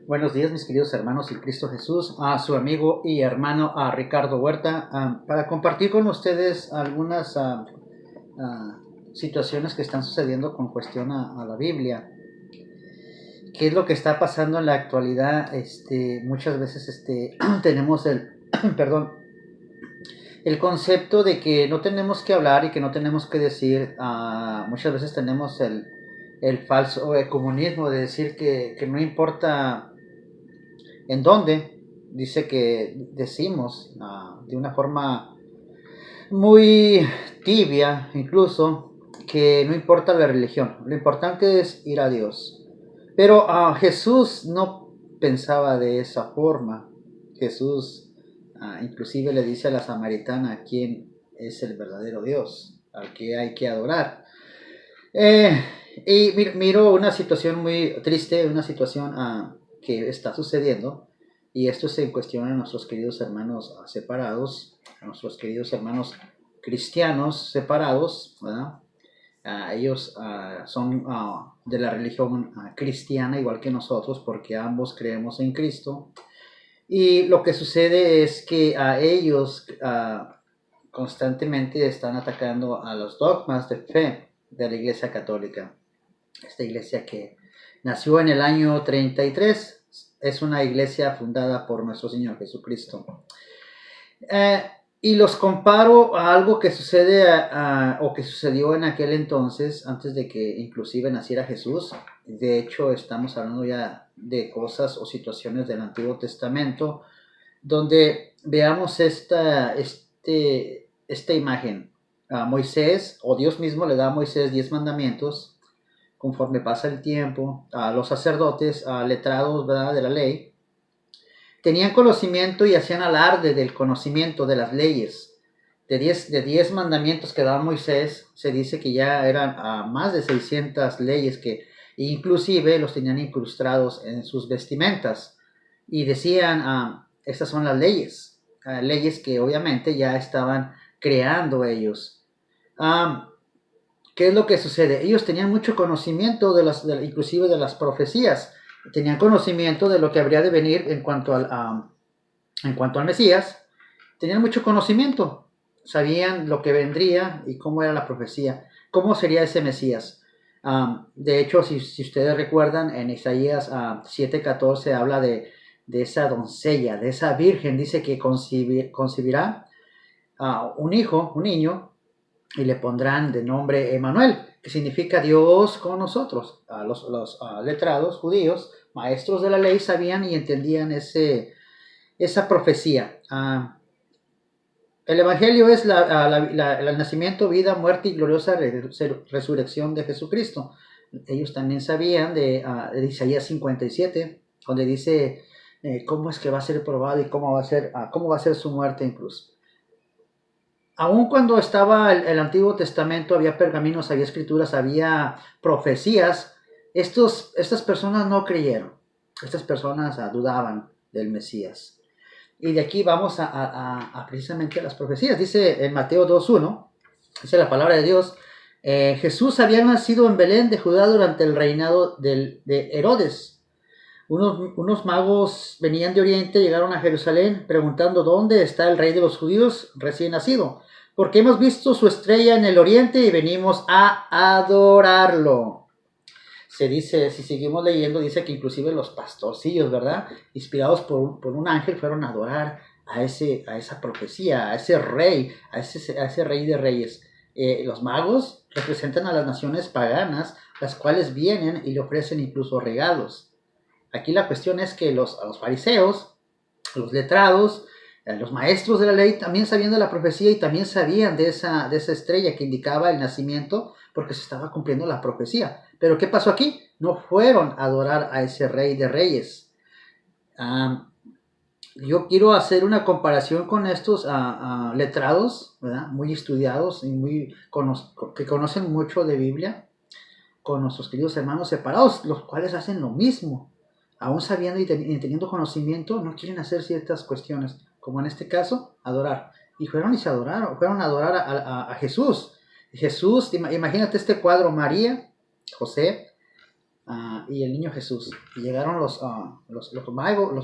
Buenos días, mis queridos hermanos en Cristo Jesús, a su amigo y hermano a Ricardo Huerta, para compartir con ustedes algunas situaciones que están sucediendo con cuestión a la Biblia. ¿Qué es lo que está pasando en la actualidad? Muchas veces tenemos perdón, el concepto de que no tenemos que hablar y que no tenemos que decir. Muchas veces tenemos el falso comunismo de decir que no importa en dónde. Dice que decimos de una forma muy tibia incluso que no importa la religión, lo importante es ir a Dios. Pero Jesús no pensaba de esa forma. Jesús inclusive le dice a la samaritana quién es el verdadero Dios, al que hay que adorar. Y miro una situación muy triste, una situación que está sucediendo, y esto es en cuestión a nuestros queridos hermanos separados, a nuestros queridos hermanos cristianos separados, ¿verdad? Ellos son de la religión cristiana igual que nosotros, porque ambos creemos en Cristo. Y lo que sucede es que ellos constantemente están atacando a los dogmas de fe de la Iglesia Católica. Esta iglesia que nació en el año 33 es una iglesia fundada por nuestro Señor Jesucristo. Y los comparo a algo que sucede o que sucedió en aquel entonces, antes de que inclusive naciera Jesús. De hecho, estamos hablando ya de cosas o situaciones del Antiguo Testamento, donde veamos esta imagen. Moisés, o Dios mismo le da a Moisés 10 mandamientos. Conforme pasa el tiempo, a los sacerdotes, letrados, ¿verdad?, de la ley, tenían conocimiento y hacían alarde del conocimiento de las leyes. De 10 mandamientos que daba Moisés, se dice que ya eran más de 600 leyes que inclusive los tenían incrustados en sus vestimentas. Y decían, estas son las leyes, leyes que obviamente ya estaban creando ellos. ¿Qué es lo que sucede? Ellos tenían mucho conocimiento inclusive de las profecías. Tenían conocimiento de lo que habría de venir en cuanto al Mesías. Tenían mucho conocimiento. Sabían lo que vendría y cómo era la profecía. Cómo sería ese Mesías. De hecho, si ustedes recuerdan, en Isaías 7:14 habla de esa doncella, de esa virgen. Dice que concebirá un hijo, un niño, y le pondrán de nombre Emanuel, que significa Dios con nosotros. Los letrados judíos, maestros de la ley, sabían y entendían esa profecía. El Evangelio es el nacimiento, vida, muerte y gloriosa resurrección de Jesucristo. Ellos también sabían de Isaías 57, donde dice cómo es que va a ser probado y cómo va a ser su muerte incluso. Aun cuando estaba el Antiguo Testamento, había pergaminos, había escrituras, había profecías, estas personas no creyeron. Estas personas dudaban del Mesías. Y de aquí vamos a precisamente las profecías. Dice en Mateo 2:1, dice la palabra de Dios, Jesús había nacido en Belén de Judá durante el reinado de Herodes. Unos magos venían de Oriente, llegaron a Jerusalén preguntando dónde está el rey de los judíos recién nacido, porque hemos visto su estrella en el oriente y venimos a adorarlo. Se dice, si seguimos leyendo, dice que inclusive los pastorcillos, ¿verdad?, inspirados por un ángel, fueron a adorar a esa profecía, a ese rey, a ese rey de reyes. Los magos representan a las naciones paganas, las cuales vienen y le ofrecen incluso regalos. Aquí la cuestión es que a los fariseos, los letrados, los maestros de la ley también sabían de la profecía y también sabían de esa estrella que indicaba el nacimiento, porque se estaba cumpliendo la profecía. Pero ¿qué pasó aquí? No fueron a adorar a ese rey de reyes. Yo quiero hacer una comparación con estos letrados, ¿verdad?, muy estudiados y que conocen mucho de Biblia, con nuestros queridos hermanos separados, los cuales hacen lo mismo. Aún sabiendo y teniendo conocimiento, no quieren hacer ciertas cuestiones, como en este caso, adorar. Y fueron y se adoraron, fueron a adorar a Jesús. Jesús, imagínate este cuadro: María, José, y el niño Jesús. Y llegaron los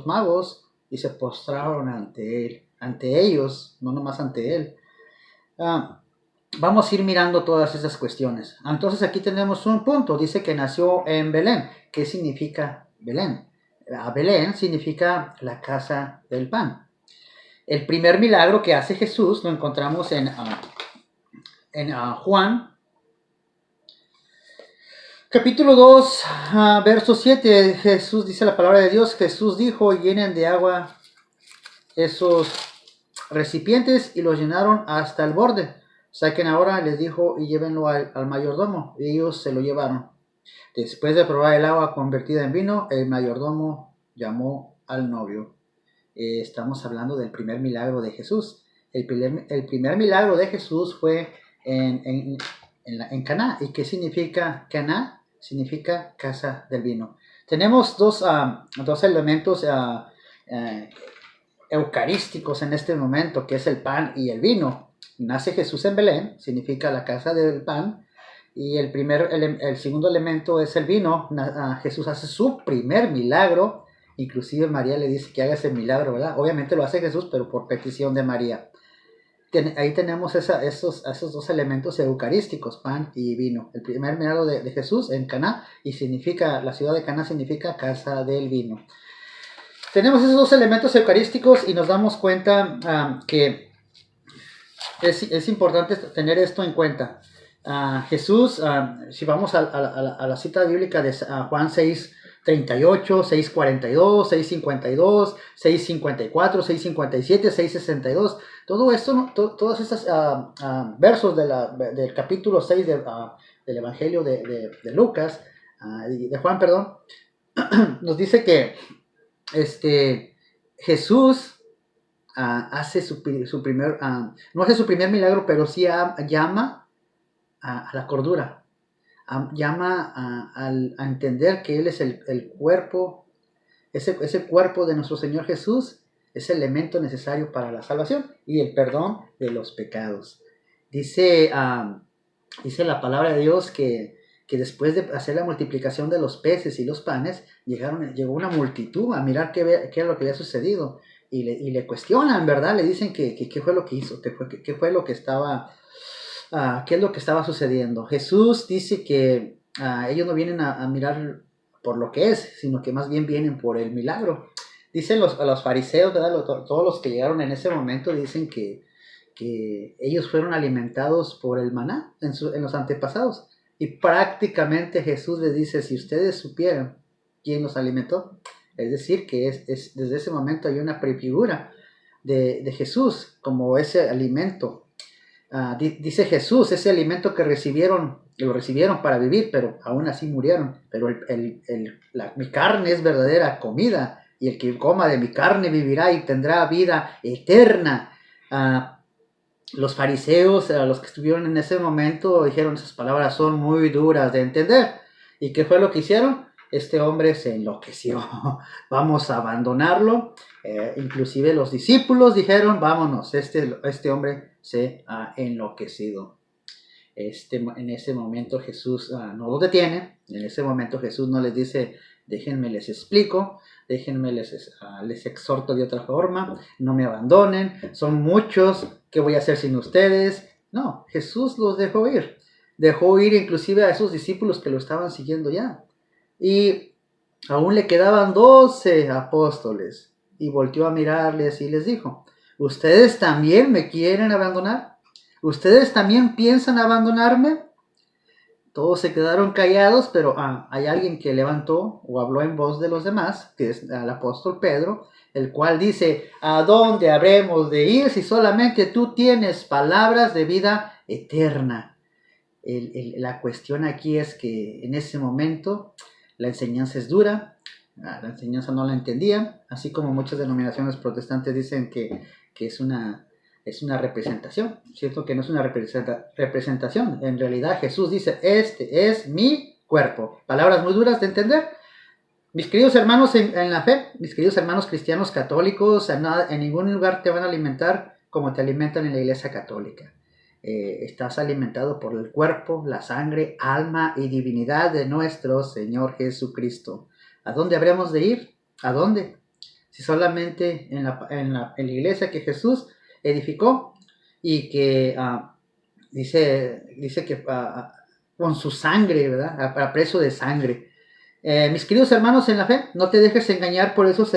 magos y se postraron ante él, ante ellos, no nomás ante él. Vamos a ir mirando todas esas cuestiones. Entonces aquí tenemos un punto, dice que nació en Belén. ¿Qué significa Belén? Belén significa la casa del pan. El primer milagro que hace Jesús lo encontramos en Juan, capítulo 2, verso 7. Jesús dice la palabra de Dios. Jesús dijo: llenen de agua esos recipientes, y los llenaron hasta el borde. Saquen ahora, les dijo, y llévenlo al mayordomo. Y ellos se lo llevaron. Después de probar el agua convertida en vino, el mayordomo llamó al novio. Estamos hablando del primer milagro de Jesús. El primer milagro de Jesús fue en Caná. ¿Y qué significa Caná? Significa casa del vino. Tenemos dos elementos eucarísticos en este momento, que es el pan y el vino. Nace Jesús en Belén, significa la casa del pan, y el segundo elemento es el vino. Jesús hace su primer milagro, inclusive María le dice que haga ese milagro, ¿verdad? Obviamente lo hace Jesús, pero por petición de María. Ahí tenemos esos dos elementos eucarísticos, pan y vino. El primer milagro de Jesús en Caná, y la ciudad de Caná significa casa del vino. Tenemos esos dos elementos eucarísticos y nos damos cuenta que es importante tener esto en cuenta. Jesús, si vamos a la cita bíblica de Juan 6:38, 6:42, 6:52, 6:54, 6:57, 6:62, todo esto, todos estos versos del capítulo 6 del Evangelio de Lucas, de Juan, perdón, nos dice que Jesús hace su primer, no hace su primer milagro, pero sí llama a la cordura, llama a entender que Él es el cuerpo, ese cuerpo de nuestro Señor Jesús, es el elemento necesario para la salvación y el perdón de los pecados. Dice la palabra de Dios que después de hacer la multiplicación de los peces y los panes, llegó una multitud a mirar qué era lo que había sucedido, y le cuestionan, ¿verdad? Le dicen qué fue lo que hizo, qué fue lo que estaba, qué es lo que estaba sucediendo. Jesús dice que ellos no vienen a mirar por lo que es, sino que más bien vienen por el milagro. Dicen a los fariseos, ¿verdad? Todos los que llegaron en ese momento dicen que ellos fueron alimentados por el maná en los antepasados. Y prácticamente Jesús les dice: si ustedes supieran quién los alimentó, es decir, que desde ese momento hay una prefigura de Jesús como ese alimento. Dice Jesús, ese alimento que lo recibieron para vivir, pero aún así murieron. Pero mi carne es verdadera comida, y el que coma de mi carne vivirá y tendrá vida eterna. Los fariseos, los que estuvieron en ese momento, dijeron: esas palabras son muy duras de entender. ¿Y qué fue lo que hicieron? Este hombre se enloqueció. Vamos a abandonarlo. Inclusive los discípulos dijeron: vámonos, este hombre se ha enloquecido. En ese momento Jesús no lo detiene. En ese momento Jesús no les dice: déjenme les explico, déjenme les exhorto de otra forma, no me abandonen, son muchos, ¿qué voy a hacer sin ustedes? No, Jesús los dejó ir inclusive a esos discípulos que lo estaban siguiendo ya, y aún le quedaban 12 apóstoles, y volteó a mirarles y les dijo: ¿ustedes también me quieren abandonar? ¿Ustedes también piensan abandonarme? Todos se quedaron callados, pero hay alguien que levantó o habló en voz de los demás, que es el apóstol Pedro, el cual dice: ¿a dónde habremos de ir si solamente tú tienes palabras de vida eterna? La cuestión aquí es que en ese momento la enseñanza es dura, la enseñanza no la entendían, así como muchas denominaciones protestantes dicen que es una representación. Cierto que no es una representación. En realidad Jesús dice: este es mi cuerpo. Palabras muy duras de entender. Mis queridos hermanos en la fe, mis queridos hermanos cristianos católicos, en ningún lugar te van a alimentar como te alimentan en la iglesia católica. estás alimentado por el cuerpo, la sangre, alma y divinidad de nuestro Señor Jesucristo. ¿A dónde habremos de ir? ¿A dónde? Si solamente en la iglesia que Jesús edificó y que dice que con su sangre, ¿verdad? A precio de sangre. Mis queridos hermanos en la fe, no te dejes engañar por esos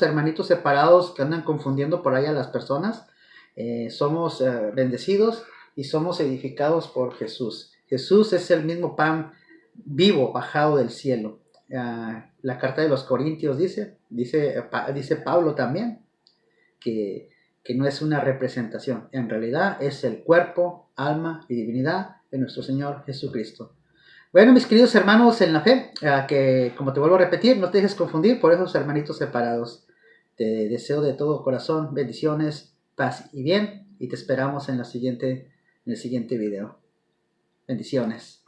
hermanitos separados que andan confundiendo por ahí a las personas. Somos bendecidos y somos edificados por Jesús. Jesús es el mismo pan vivo bajado del cielo. La carta de los Corintios dice Pablo también, que no es una representación, en realidad es el cuerpo, alma y divinidad de nuestro Señor Jesucristo. Bueno, mis queridos hermanos en la fe, que como te vuelvo a repetir, no te dejes confundir por esos hermanitos separados. Te deseo de todo corazón bendiciones, paz y bien, y te esperamos en el siguiente video. Bendiciones.